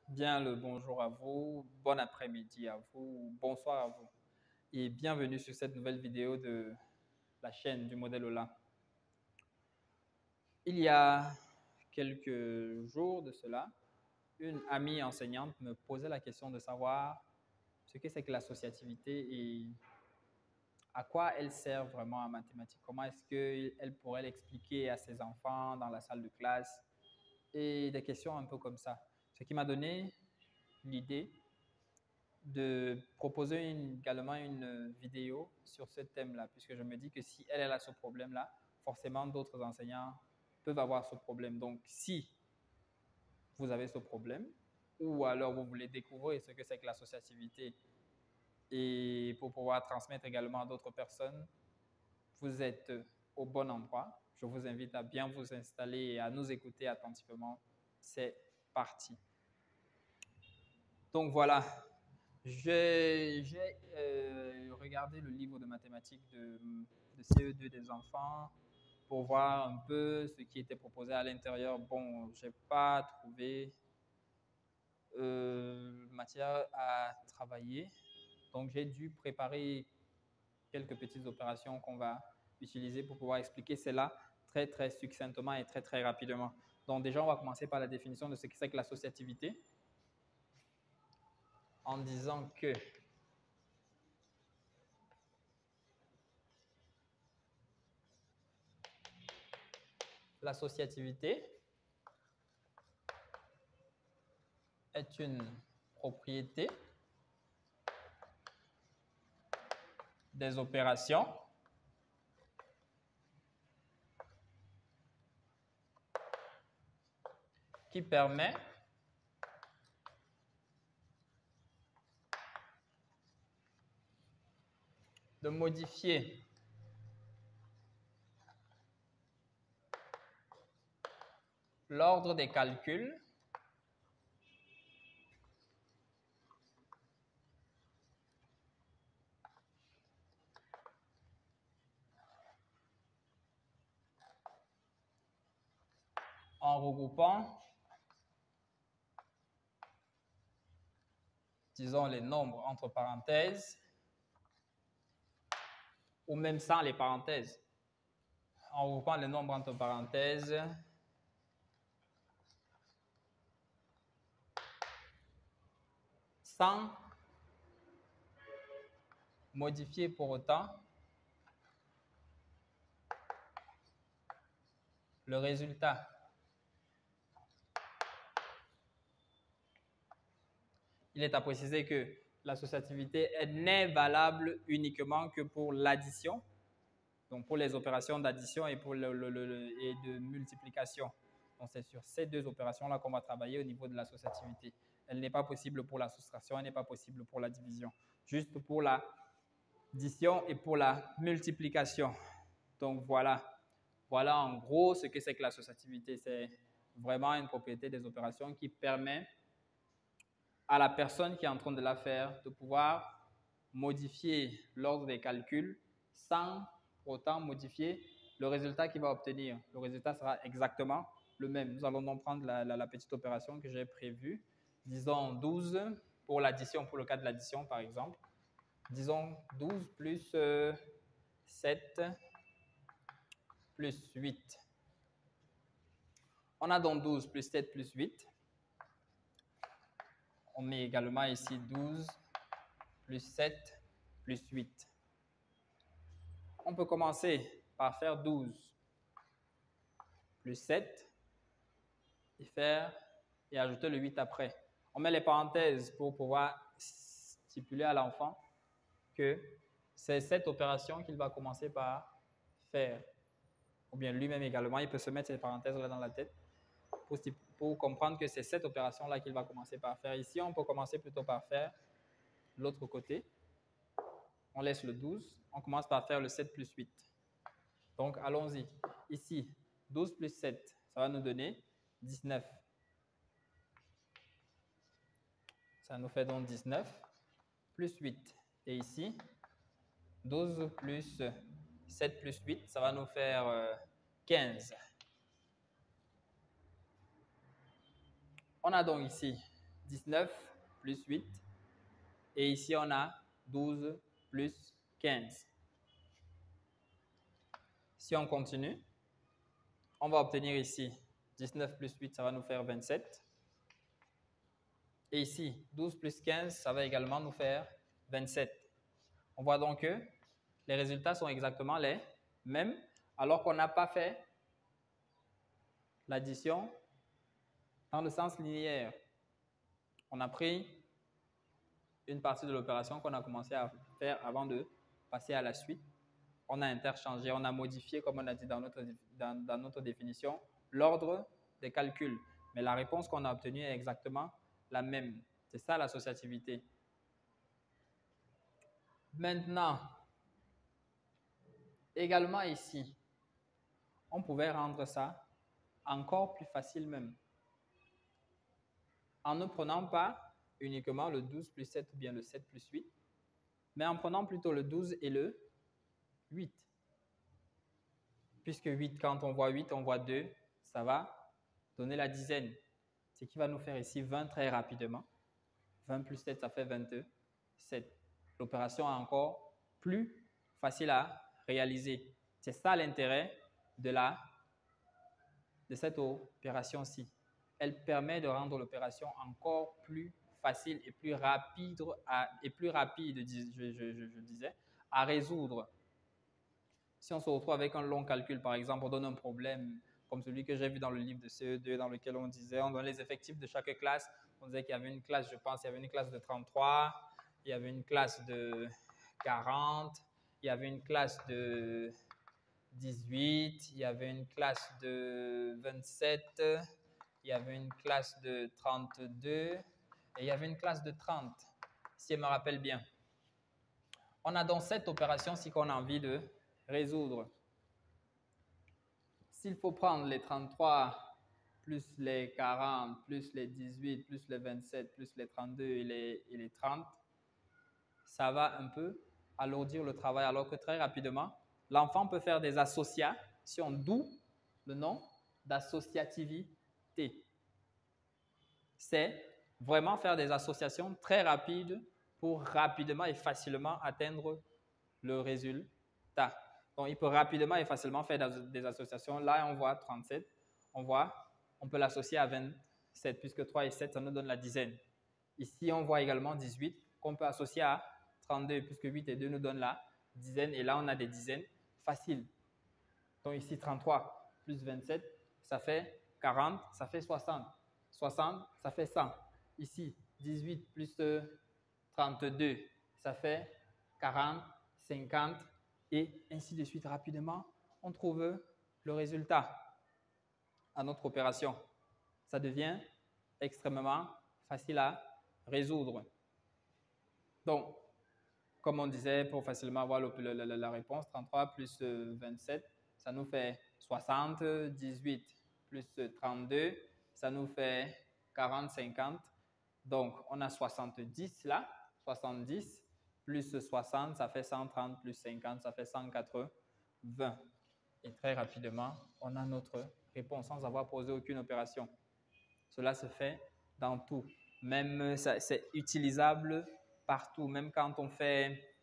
Bien le bonjour à vous, bon après-midi à vous, bonsoir à vous et bienvenue sur cette nouvelle vidéo de la chaîne du modèle Ola. Il y a quelques jours de cela, une amie enseignante me posait la question de savoir ce que c'est que l'associativité et à quoi elle sert vraiment en mathématiques. Comment est-ce qu'elle pourrait l'expliquer à ses enfants dans la salle de classe et des questions un peu comme ça. Ce qui m'a donné l'idée de proposer également une vidéo sur ce thème-là, puisque je me dis que si elle a ce problème-là, forcément d'autres enseignants peuvent avoir ce problème. Donc, si vous avez ce problème, ou alors vous voulez découvrir ce que c'est que l'associativité et pour pouvoir transmettre également à d'autres personnes, vous êtes au bon endroit. Je vous invite à bien vous installer et à nous écouter attentivement. C'est parti. Donc voilà, j'ai regardé le livre de mathématiques de CE2 des enfants pour voir un peu ce qui était proposé à l'intérieur. Bon, je n'ai pas trouvé matière à travailler, donc j'ai dû préparer quelques petites opérations qu'on va utiliser pour pouvoir expliquer cela très, très succinctement et très, très rapidement. Donc déjà, on va commencer par la définition de ce que c'est que l'associativité en disant que l'associativité est une propriété des opérations qui permet de modifier l'ordre des calculs en regroupant, disons, les nombres entre parenthèses ou même sans les parenthèses. En regroupant les nombres entre parenthèses sans modifier pour autant le résultat. Il est à préciser que l'associativité n'est valable uniquement que pour l'addition, donc pour les opérations d'addition et, et de multiplication. Donc c'est sur ces deux opérations-là qu'on va travailler au niveau de l'associativité. Elle n'est pas possible pour la soustraction, elle n'est pas possible pour la division. Juste pour l'addition et pour la multiplication. Donc voilà en gros ce que c'est que l'associativité. C'est vraiment une propriété des opérations qui permet à la personne qui est en train de la faire de pouvoir modifier l'ordre des calculs sans pour autant modifier le résultat qu'il va obtenir. Le résultat sera exactement le même. Nous allons donc prendre la petite opération que j'ai prévue. Disons 12 pour l'addition, pour le cas de l'addition par exemple. Disons 12 plus 7 plus 8. On a donc 12 plus 7 plus 8. On met également ici 12 plus 7 plus 8. On peut commencer par faire 12 plus 7 et ajouter le 8 après. On met les parenthèses pour pouvoir stipuler à l'enfant que c'est cette opération qu'il va commencer par faire. Ou bien lui-même également, il peut se mettre ces parenthèses-là dans la tête pour comprendre que c'est cette opération-là qu'il va commencer par faire. Ici, on peut commencer plutôt par faire l'autre côté. On laisse le 12, on commence par faire le 7 plus 8. Donc, allons-y. Ici, 12 plus 7, ça va nous donner 19. Ça nous fait donc 19 plus 8. Et ici, 12 plus 7 plus 8, ça va nous faire 15. On a donc ici 19 plus 8. Et ici, on a 12 plus 15. Si on continue, on va obtenir ici 19 plus 8, ça va nous faire 27. Et ici, 12 plus 15, ça va également nous faire 27. On voit donc que les résultats sont exactement les mêmes, alors qu'on n'a pas fait l'addition dans le sens linéaire. On a pris une partie de l'opération qu'on a commencé à faire avant de passer à la suite. On a interchangé, on a modifié, comme on a dit dans notre définition, l'ordre des calculs. Mais la réponse qu'on a obtenue est exactement la même. C'est ça l'associativité. Maintenant, également ici, on pouvait rendre ça encore plus facile même. En ne prenant pas uniquement le 12 plus 7 ou bien le 7 plus 8, mais en prenant plutôt le 12 et le 8. Puisque 8, quand on voit 8, on voit 2, ça va donner la dizaine. Ce qui va nous faire ici 20 très rapidement. 20 plus 7, ça fait 27. L'opération est encore plus facile à réaliser. C'est ça l'intérêt de cette opération-ci. Elle permet de rendre l'opération encore plus facile et plus rapide, je disais, à résoudre. Si on se retrouve avec un long calcul, par exemple, on donne un problème comme celui que j'ai vu dans le livre de CE2, dans lequel on donne les effectifs de chaque classe. On disait qu'il y avait une classe, je pense, il y avait une classe de 33, il y avait une classe de 40, il y avait une classe de 18, il y avait une classe de 27, il y avait une classe de 32 et il y avait une classe de 30, si je me rappelle bien. On a donc cette opération-ci qu'on a envie de résoudre. S'il faut prendre les 33 plus les 40, plus les 18, plus les 27, plus les 32 et les 30, ça va un peu alourdir le travail, alors que très rapidement, l'enfant peut faire des associations, d'où le nom d'associativité. C'est vraiment faire des associations très rapides pour rapidement et facilement atteindre le résultat. Donc, il peut rapidement et facilement faire des associations. Là, on voit 37, on peut l'associer à 27, puisque 3 et 7, ça nous donne la dizaine. Ici, on voit également 18, qu'on peut associer à 32, puisque 8 et 2 nous donnent la dizaine. Et là, on a des dizaines faciles. Donc, ici, 33 plus 27, ça fait 40, ça fait 60. 60, ça fait 100. Ici, 18 plus 32, ça fait 40, 50 et ainsi de suite. Rapidement, on trouve le résultat à notre opération. Ça devient extrêmement facile à résoudre. Donc, comme on disait, pour facilement avoir la réponse, 33 plus 27, ça nous fait 60, 18 plus 32, ça nous fait 40, 50. Donc, on a 70 là, 70 plus 60, ça fait 130 plus 50, ça fait 180. Et très rapidement, on a notre réponse sans avoir posé aucune opération. Cela se fait dans tout. Même c'est utilisable partout. Même quand on fait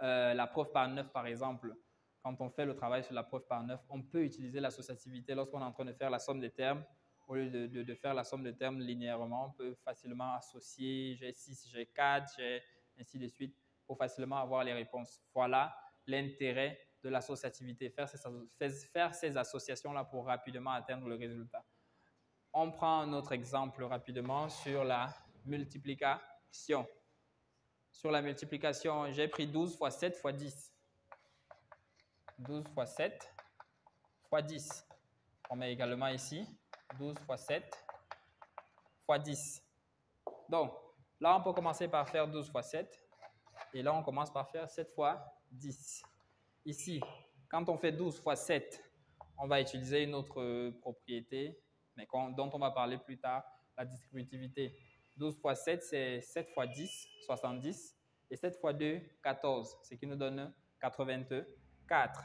la preuve par 9, par exemple, quand on fait le travail sur la preuve par 9, on peut utiliser l'associativité lorsqu'on est en train de faire la somme des termes. Au lieu de faire la somme des termes linéairement, on peut facilement associer j'ai 6, j'ai 4, j'ai ainsi de suite pour facilement avoir les réponses. Voilà l'intérêt de l'associativité, faire ces associations-là pour rapidement atteindre le résultat. On prend un autre exemple rapidement sur la multiplication. Sur la multiplication, j'ai pris 12 fois 7 fois 10. 12 fois 7 fois 10. On met également ici 12 fois 7 fois 10. Donc, là, on peut commencer par faire 12 fois 7. Et là, on commence par faire 7 fois 10. Ici, quand on fait 12 fois 7, on va utiliser une autre propriété, mais dont on va parler plus tard, la distributivité. 12 fois 7, c'est 7 fois 10, 70. Et 7 fois 2, 14, ce qui nous donne 84.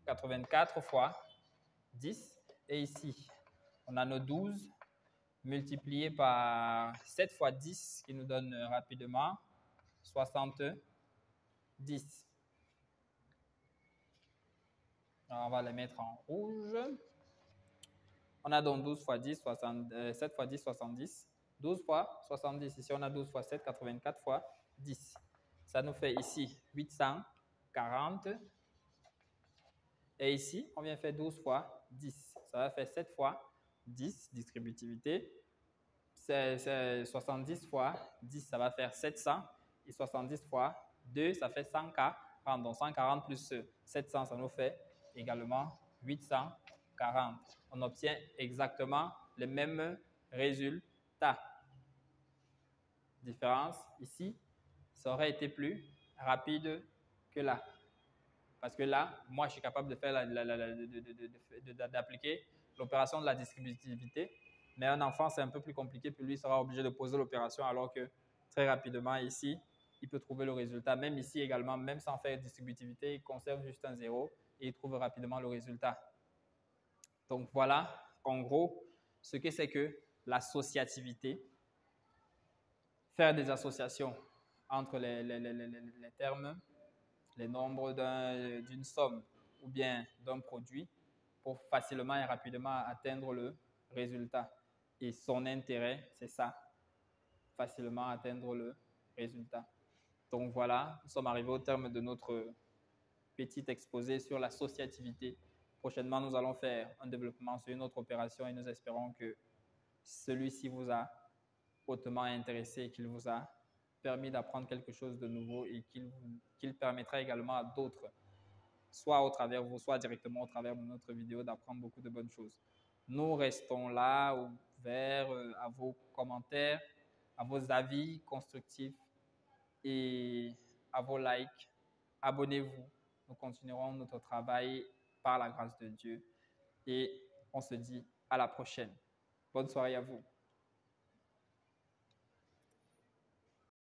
84 fois 10. Et ici, on a nos 12. multiplié par 7 fois 10 qui nous donne rapidement 70. Alors, on va les mettre en rouge. On a donc 12 fois 10, 7 fois 10, 70. 12 fois 70. Ici, on a 12 fois 7, 84 fois 10. Ça nous fait ici 840. Et ici, on vient faire 12 fois 10. Ça va faire 7 fois 10, distributivité. C'est 70 fois 10, ça va faire 700. Et 70 fois 2, ça fait 140. Donc 140 plus 700, ça nous fait également 840. On obtient exactement le même résultat. Différence ici, ça aurait été plus rapide que là. Parce que là, moi, je suis capable de faire d'appliquer l'opération de la distributivité. Mais un enfant, c'est un peu plus compliqué. Puis lui, il sera obligé de poser l'opération alors que très rapidement, ici, il peut trouver le résultat. Même ici également, même sans faire distributivité, il conserve juste un 0 et il trouve rapidement le résultat. Donc voilà, en gros, ce que c'est que l'associativité. Faire des associations entre les termes, les nombres d'une somme ou bien d'un produit pour facilement et rapidement atteindre le résultat. Et son intérêt, c'est ça, facilement atteindre le résultat. Donc voilà, nous sommes arrivés au terme de notre petit exposé sur l'associativité. Prochainement, nous allons faire un développement sur une autre opération et nous espérons que celui-ci vous a hautement intéressé et qu'il vous a permis d'apprendre quelque chose de nouveau et qu'il permettra également à d'autres, soit au travers vous, soit directement au travers de notre vidéo, d'apprendre beaucoup de bonnes choses. Nous restons là, ouverts à vos commentaires, à vos avis constructifs et à vos likes. Abonnez-vous. Nous continuerons notre travail par la grâce de Dieu et on se dit à la prochaine. Bonne soirée à vous.